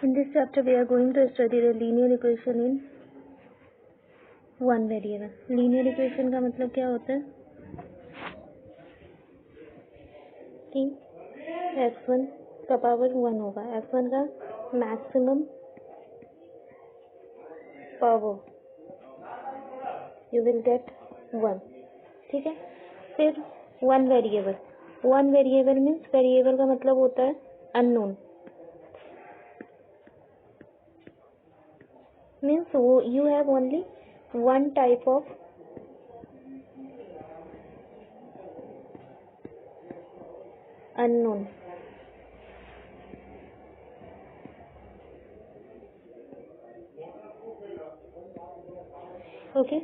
In this chapter, we are going to study the linear equation in one variable. Linear equation का मतलब क्या होता है कि f1 का पावर 1 होगा, f1 का maximum power you will get 1. ठीक है. फिर वन वेरिएबल मीन्स वेरिएबल का मतलब होता है unknown. Means you have only one type of unknown. Okay.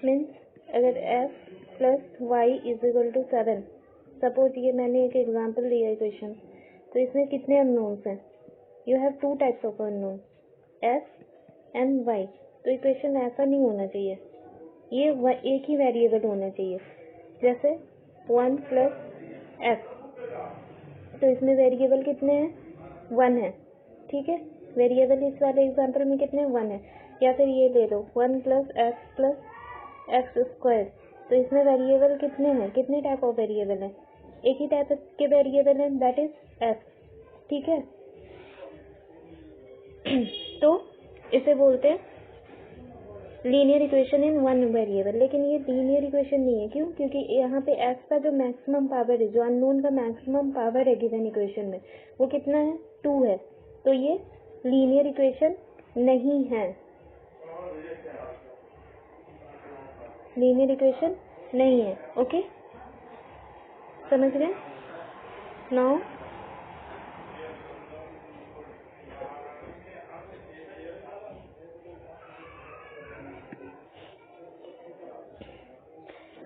Means अगर f plus y is equal to 7, suppose ये मैंने एक एग्जांपल दिया इक्वेशन, तो इसमें कितने अननोन्स हैं? You have two types of unknown, f and y. तो इक्वेशन ऐसा नहीं होना चाहिए, ये एक ही वेरिएबल होना चाहिए. जैसे 1 प्लस f, तो इसमें वेरिएबल कितने हैं? 1 है. ठीक है. वेरिएबल इस वाले एग्जांपल में कितने? 1 है. या फिर ये ले लो 1 प्लस एक्स स्क्वायर, तो इसमें वेरिएबल कितने हैं? कितने टाइप ऑफ वेरिएबल है? एक ही टाइप के वेरिएबल है, दैट इज f. ठीक है. तो इसे बोलते हैं linear equation in one variable. लेकिन ये लीनियर इक्वेशन नहीं है. क्यों? क्योंकि यहाँ पे f का जो मैक्सिमम पावर है, जो अननोन का मैक्सिमम पावर है गिवन इक्वेशन में, वो कितना है? 2 है. तो ये लीनियर इक्वेशन नहीं है. लीनियर इक्वेशन नहीं है. ओके, समझ गए? नाउ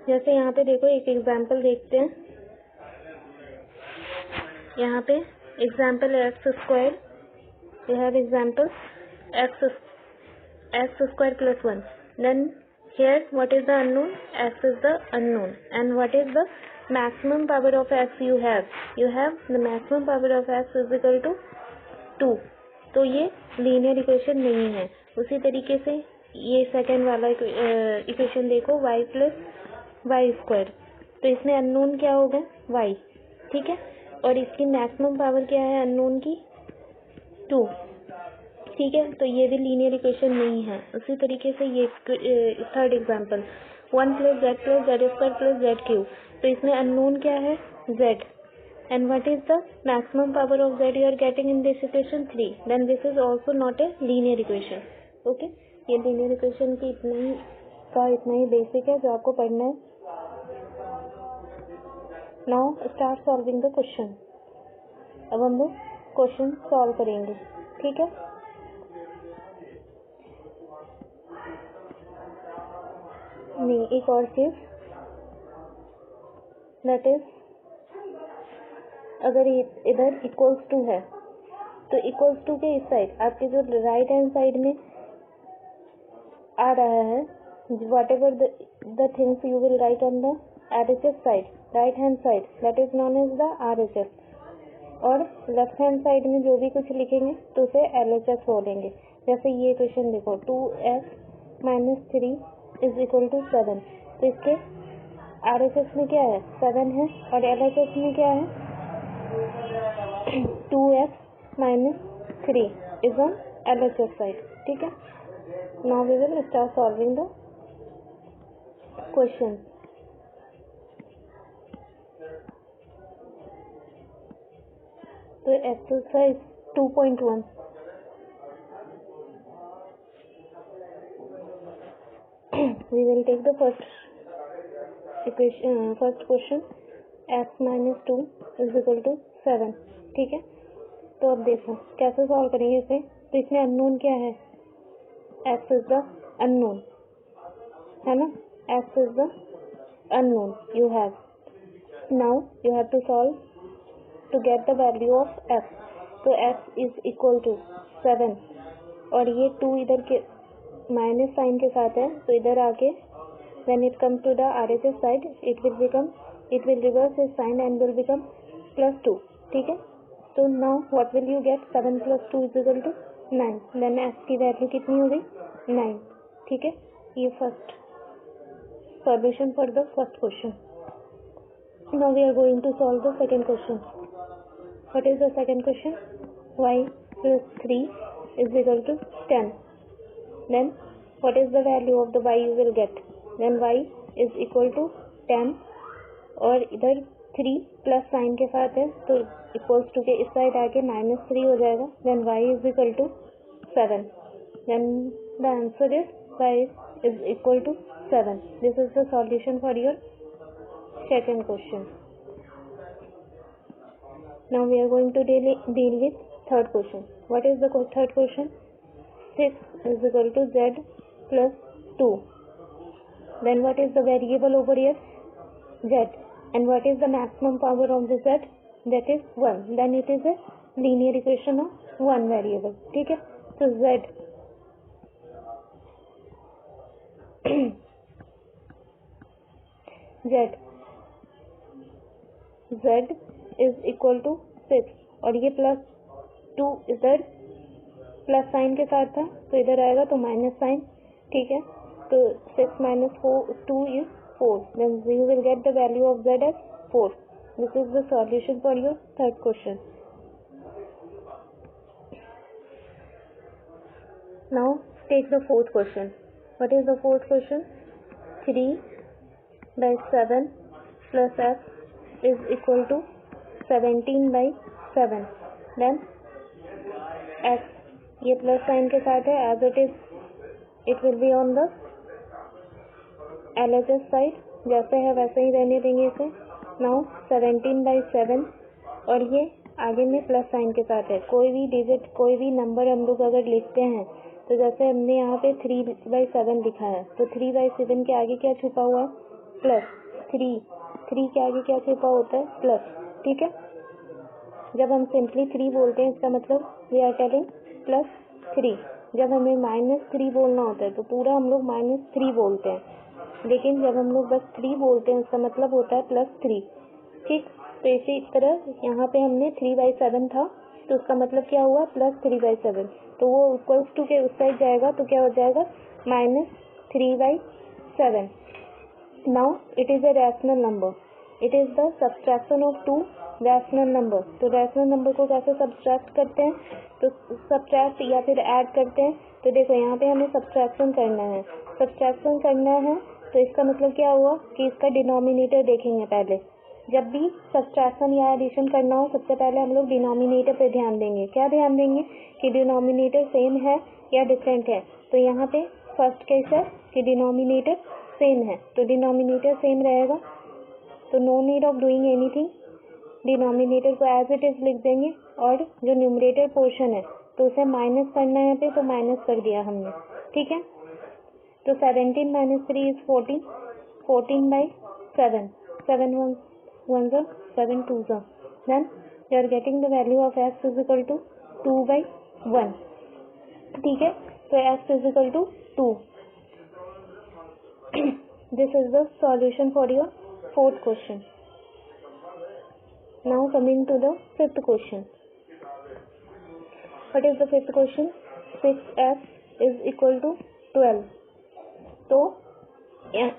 जैसे यहाँ पे देखो, एक एग्जाम्पल देखते हैं. यहाँ पे एग्जाम्पल है x square. We have example x square plus 1. Then here what is the unknown? X is the unknown. And what is the maximum power of x? You have the maximum power of x is equal to 2. तो ये linear equation नहीं है. उसी तरीके से ये second वाला equation देखो, y प्लस वाई स्क्वायर. तो इसमें अननोन क्या होगा? y. ठीक है. और इसकी मैक्सिमम पावर क्या है अननोन की? 2. ठीक है. तो ये भी लीनियर इक्वेशन नहीं है. उसी तरीके से ये third example 1 plus z square plus z cube. तो इसमें अननोन क्या है? z. And what is the maximum power of z you are getting in this equation? 3. Then this is also not a linear equation. Okay. ये linear equation की इतना ही basic है जो आपको पढ़ना है. Now start solving the question. अब हम लोग क्वेश्चन सॉल्व करेंगे. ठीक है. नहीं, एक और चीज, दैट इज अगर इधर इक्वल्स टू है, तो इक्वल्स टू के इस साइड आपके जो राइट हैंड साइड में आ रहा है, whatever the things you will write on the RHS side, right hand side, that is known as the RHS. और लेफ्ट हैंड साइड में जो भी कुछ लिखेंगे तो उसे LHS बोलेंगे. जैसे ये क्वेश्चन देखो, 2f minus 3 is equal to 7. तो इसके RHS में क्या है? 7 है. और LHS में क्या है? 2f minus 3 is on LHS side. ठीक है. Now we will start solving the question. तो exercise 2.1. we will take the first question. x minus 2 is equal to 7. ठीक है. तो अब देखो कैसे सॉल्व करेंगे इसे. तो इसमें अननोन क्या है? x is the unknown, है ना. x is the unknown you have. Now you have to solve to get the value of f. तो f is equal to 7 और ये 2 इधर के माइनस साइन के साथ है, तो इधर आके when it comes to the RHS side it will reverse its sign and will become +2. ठीक है. तो now what will you get, 7 + 2 = 9. Then s की वैल्यू कितनी हो गई, 9. ठीक है, ये first solution for the first question. Now we are going to solve the second question. What is the second question, y + 3 = 10. Then what is the value of the y you will get? Then y is equal to 10 और इधर 3 plus sign के साथ है तो equals to के इस side आके -3 हो जाएगा. Then y is equal to 7. Then the answer is y is equal to 7. This is the solution for your second question. Now we are going to deal with third question. What is the third question? 6 is equal to z plus 2. Then what is the variable over here? Z. And what is the maximum power of the z? That is 1. Then it is a linear equation of one variable. ठीक है, so z z is equal to 6 और ये plus 2 इधर plus sign के साथ था तो इधर आएगा तो माइनस साइन. ठीक है, तो 6 - 2 is 4. Then you will get the value of z as 4. This is the solution for your third question. Now take the fourth question. What is the fourth question? 3/7 plus f is equal to 17/7. Then x ये plus sign के साथ है, as it is it will be on the LHS side, जैसे है वैसे ही रहने देंगे इसे. नाउ 17/7 और ये आगे में प्लस साइन के साथ है. कोई भी डिजिट कोई भी नंबर हम लोग अगर लिखते हैं तो जैसे हमने यहाँ पे 3/7 लिखा है तो 3/7 के आगे क्या छुपा हुआ है, प्लस 3 के आगे क्या छुपा होता है, प्लस. ठीक है, जब हम सिंपली 3 बोलते हैं इसका मतलब वी आर टेलिंग +3. जब हमें -3 बोलना होता है तो पूरा हम लोग -3 बोलते हैं, लेकिन जब हम लोग बस 3 बोलते हैं उसका मतलब होता है +3. ठीक, तो इसी तरह यहाँ पे हमने 3/7 था तो उसका मतलब क्या हुआ, +3/7. तो वो इक्वल्स टू के उस साइड जाएगा तो क्या हो जाएगा, -3/7. Now it is a rational number. It is the subtraction of 2 rational number. तो रैशनल नंबर को कैसे सब्ट्रैक्ट करते हैं, तो सब्ट्रैक्ट या फिर ऐड करते हैं. तो देखो यहाँ पे हमें सब्ट्रैक्शन करना है. सब्ट्रैक्शन करना है तो इसका मतलब क्या हुआ कि इसका डिनोमिनेटर देखेंगे पहले. जब भी सब्ट्रैक्शन या एडिशन करना हो सबसे पहले हम लोग डिनोमिनेटर पे ध्यान देंगे. क्या ध्यान देंगे कि डिनोमिनेटर सेम है या डिफरेंट है. तो यहाँ पे फर्स्ट केस है कि डिनोमिनेटर सेम है, तो डिनोमिनेटर सेम रहेगा तो no need of doing anything. Denominator को एज इट इज लिख देंगे और जो न्यूमरेटर पोर्शन है तो उसे माइनस करना है पे तो माइनस कर दिया हमने. ठीक है, तो 17 - 3 is 14. 14/7. 7 1s 7 2s. Then you are getting the value of x is equal to 2/1. ठीक है, तो x is equal to 2. This is the solution for your fourth question. Now coming to the fifth question. What is the fifth question? 6f is equal to 12. तो f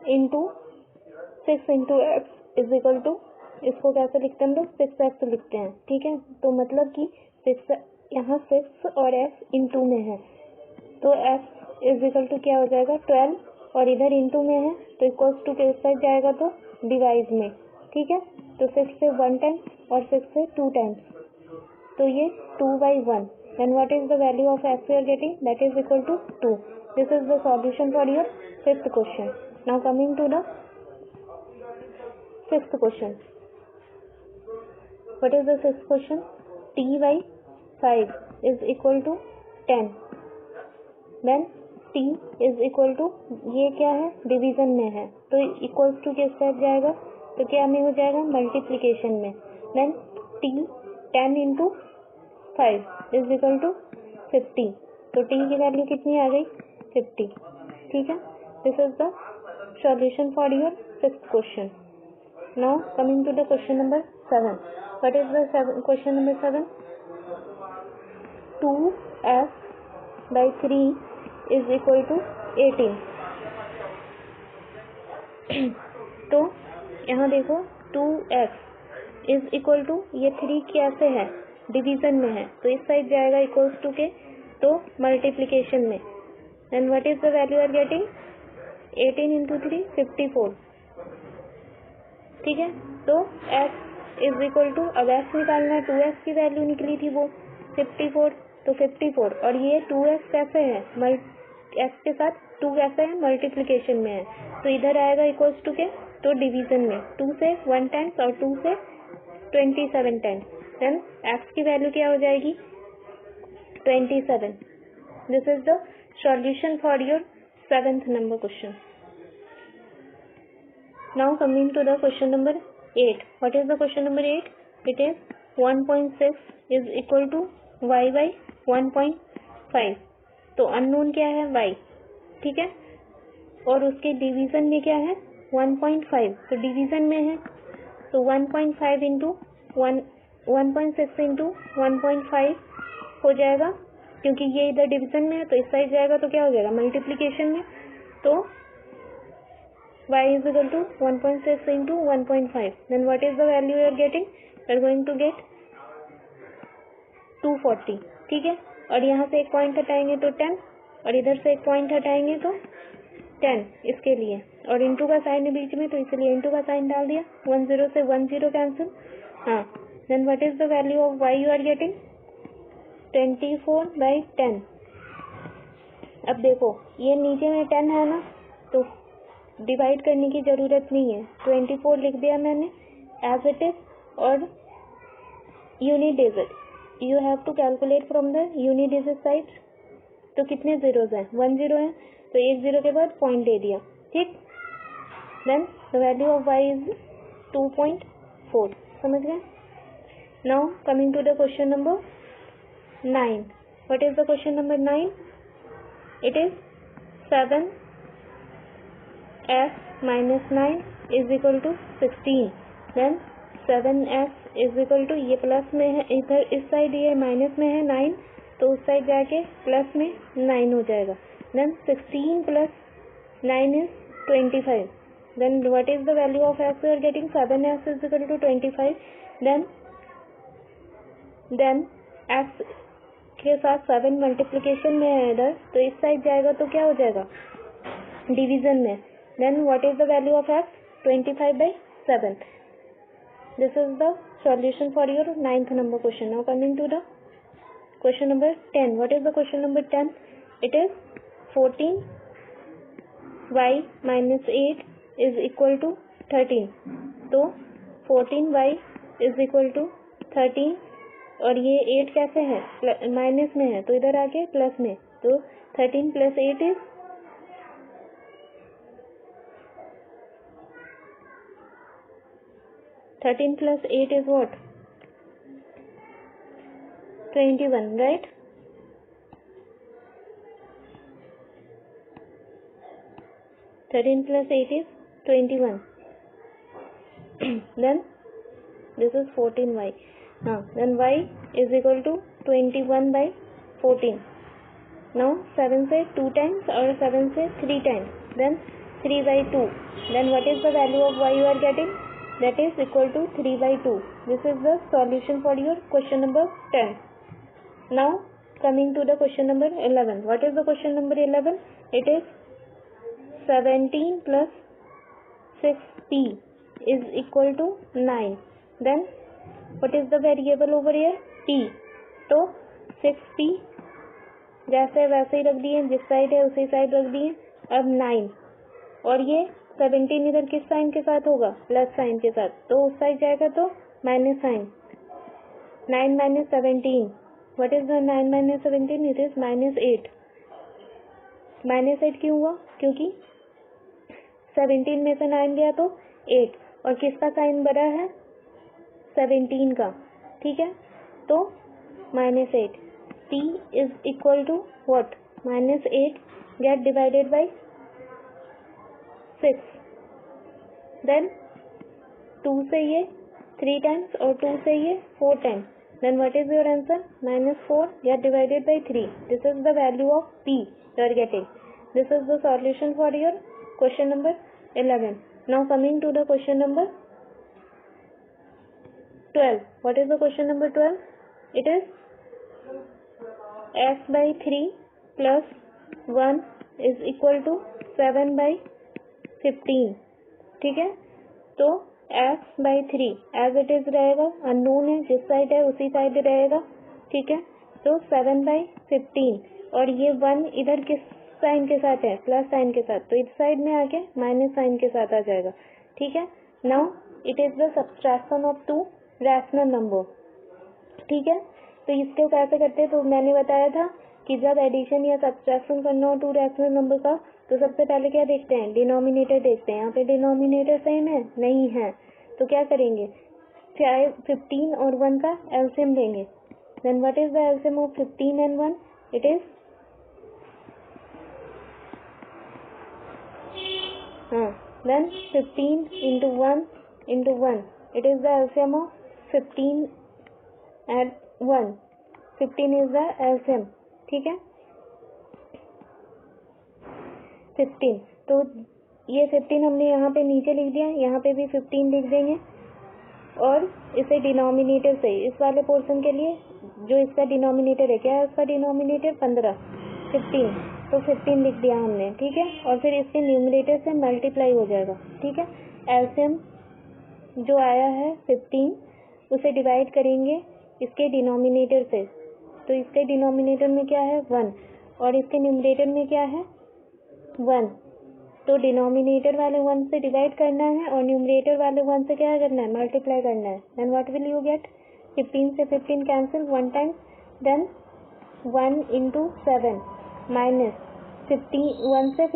into 6 into f is equal to, इसको कैसे लिखते हैं हम लोग, 6x लिखते हैं. ठीक है, तो मतलब कि 6 यहाँ 6 और f इंटू में है तो f इज इक्वल टू क्या हो जाएगा, 12 और इधर इंटू में है तो इक्वल्स टू के उस साइड जाएगा तो डिवाइड में. ठीक है, तो 6 से 1 टाइम और 6 से 2 टाइम्स तो ये 2/1. Then what is the value of f we are getting, that is equal to 2. This is the solution for your fifth question. Now coming to the sixth question. What is the sixth question? t/5 is equal to 10. Then t is equal to, ये क्या है, division में है तो equals to के साथ जाएगा तो क्या में हो जाएगा, मल्टीप्लिकेशन में. Then t 10 into 5 is equal to 50. तो t की वैल्यू कितनी आ गई, 50. ठीक है, this is the solution for your fifth question. Now coming to the question number 7. What is the question number 7? 2x by 3 is equal to 18. तो यहाँ देखो 2x is equal to, ये 3 कैसे है, डिवीजन में है, तो इस साइड जाएगा इक्वल्स टू के, तो मल्टीप्लीकेशन में. And what is the value are getting? 18 into 3 54. ठीक है, तो x इज इक्वल टू, अब x निकालना है, 2x की वैल्यू निकली थी वो 54, तो 54, और ये 2x कैसे है, x के साथ 2 कैसे है, मल्टीप्लीकेशन में है, तो इधर आएगा इक्वल्स टू के, तो डिवीजन में 2 से 1 टाइम्स और 2 से 27 टाइम्स. देन x की वैल्यू क्या हो जाएगी? 27. This is the solution for your 7th number question. Now coming to the question number 8. What is the question number 8? It is 1.6 is equal to y by 1.5. तो unknown क्या है? y. ठीक है, और उसके डिवीजन में क्या है? 1.5. तो डिवीजन में है, तो 1.5 इंटू 1.6 इंटू 1.5 हो जाएगा, क्योंकि ये इधर डिवीजन में है, तो इस साइड जाएगा तो क्या हो जाएगा? मल्टीप्लीकेशन में. तो y is equal to 1.6 into 1.5. Then what is the value you are getting? You are going to get 240. ठीक है, और यहाँ से एक पॉइंट हटाएंगे तो 10, और इधर से एक पॉइंट हटाएंगे तो 10 इसके लिए, और इंटू का साइन है बीच में, तो इसलिए इंटू का साइन डाल दिया. 10 से 10 कैंसिल. हाँ, then what is the value of y you are getting? 24/10. अब देखो ये नीचे में 10 है ना, तो डिवाइड करने की जरूरत नहीं है, 24 लिख दिया मैंने एज इट इज, और unit digit you have to calculate from the unit digit side. तो कितने जीरोज हैं? 1 0 है, तो एक 0 के बाद पॉइंट दे दिया. ठीक, then the value of y is 2.4. समझ गए? Now coming to the question number 9. What is the question number 9? It is 7x minus 9 is equal to 16. Then 7x is equal to, ये प्लस में है, इधर इस साइड ये minus में है 9, तो उस साइड जाके प्लस में 9 हो जाएगा. Then 16 plus 9 is 25. Then what is the value of x? We are getting 7x is equal to 25. Then x के साथ 7 मल्टीप्लीकेशन में है इधर, तो इस साइड जाएगा तो क्या हो जाएगा? डिवीजन में. Then what is the value of x? 25/7. This is the solution for your 9th number question. Now coming to the question number 10. What is the question number 10? It is 14y minus 8 is equal to 13. तो 14y is equal to 13, और ये 8 कैसे है? Minus में है, तो इधर आके प्लस में, तो 13 plus 8 is 13 plus 8 is what? 21, right? Thirteen plus 8 is 21. Then this is 14y. Then y is equal to 21/14. Now 7 से 2 times और 7 से 3 times. Then 3/2. Then what is the value of y you are getting? That is equal to 3/2. This is the solution for your question number 10. Now coming to the question number 11. What is the question number 11? It is 17 plus 6p is equal to 9. Then what is the variable over here? p. तो 6p जैसे वैसे ही रख दिए, जिस side है उसी side रख दिए. अब 9, और ये 17 इधर किस साइन के साथ होगा? प्लस साइन के साथ, तो उस साइड जाएगा तो minus sign. 9 minus 17. What is the 9 minus 17? It is -8. -8 क्यों हुआ? क्योंकि 17 में से 9 गया तो 8, और किसका साइन बड़ा है? 17 का. ठीक है, तो -8. p is equal to what? -8 get divided by 6. Then 2 से ये 3 times और 2 से ये 4 times. Then what is your answer? -4 get divided by 3. This is the value of P you are getting. This is the solution for your question number 11. Now coming to the question number 12. What is the question number 12? It is x by 3 plus 1 is equal to 7 by 15. ठीक है, तो x by 3 as it is रहेगा, unknown है, जिस side है उसी side रहेगा. ठीक है, तो 7 by 15 और ये 1 इधर किस साइन के साथ है? प्लस साइन के साथ, तो इस साइड में आके माइनस साइन के साथ आ जाएगा. ठीक है, now it is the subtraction of to rational number. ठीक है, तो इसको कैसे करते हैं? तो मैंने बताया था कि जब एडिशन या सब्सट्रैक्शन करना हो टू रैशनल नंबर का, तो सबसे पहले क्या देखते हैं? डिनोमिनेटर देखते हैं. यहाँ पे डिनोमिनेटर सेम है? नहीं है. तो क्या करेंगे? 15 और 1 का एलसीएम लेंगे. Then what is the LCM of 15 and 1? It is then 15 into 1 into 1. It is the LCM of 15 and 1. 15 is the LCM. ठीक है, 15. तो ये 15 हमने यहाँ पे नीचे लिख दिया, यहाँ पे भी 15 लिख देंगे और इसे डिनोमिनेटर से इस वाले पोर्शन के लिए जो इसका डिनोमिनेटर है, क्या है उसका डिनोमिनेटर? 15. 15 तो 15 लिख दिया हमने. ठीक है, और फिर इसके न्यूमरेटर से मल्टीप्लाई हो जाएगा. ठीक है, एलसीएम जो आया है 15 उसे डिवाइड करेंगे इसके डिनोमिनेटर से. तो इसके डिनोमिनेटर में क्या है? 1 और इसके न्यूमरेटर में क्या है? 1. तो डिनोमिनेटर वाले 1 से डिवाइड करना है और न्यूमरेटर वाले 1 से क्या करना है? मल्टीप्लाई करना है. Then what will you get? 15 से 15 cancel 1 time, then 1 into 7 minus 1 से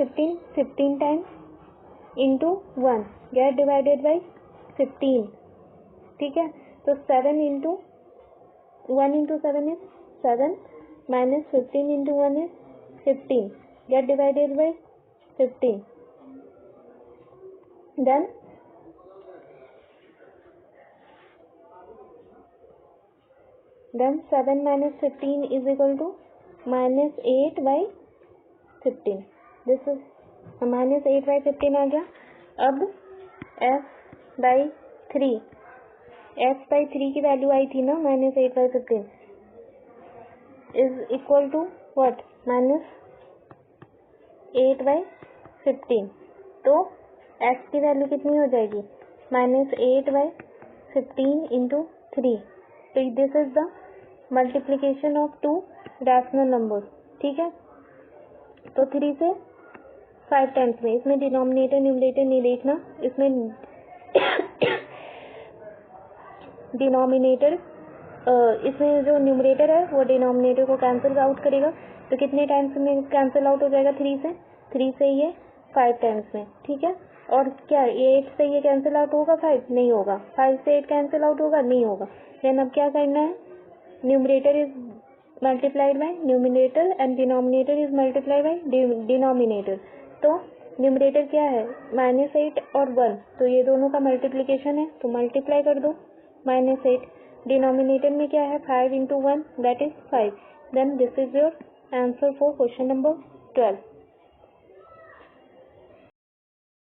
15 times into 1 get divided by 15. ठीक है, तो 7 into 1 into 7 is 7 minus 15 into 1 is 15 get divided by 15. Then 7 minus 15 is equal to minus 8 by 15. This is minus 8 by 15 आ गया. अब f by 3, f by 3 की value आई थी ना minus 8 by 15 is equal to what? minus 8 by 15. तो f की value कितनी हो जाएगी? minus 8 by 15 into 3. तो this is the multiplication of to rational numbers. ठीक है, तो 3 से 5 टाइम्स में, इसमें डिनोमिनेटर न्यूमरेटर नहीं देखना, इसमें डिनोमिनेटर इसमें जो न्यूमरेटर है वो डिनोमिनेटर को कैंसिल आउट करेगा. तो कितने टाइम्स में कैंसिल आउट हो जाएगा? 3 से ये 5 टाइम्स में. ठीक है, और क्या 8 से ये कैंसिल आउट होगा? 5 नहीं होगा. 5 से 8 कैंसिल आउट होगा? नहीं होगा. देन अब क्या करना है? Numerator is multiplied by numerator and denominator is multiplied by denominator. तो न्यूमरेटर क्या है? -8 और 1, तो ये दोनों का मल्टीप्लीकेशन है, तो मल्टीप्लाई कर दो. -8 डिनोमिनेटर में क्या है? 5 into 1 that is 5. Then this is your answer for question number 12.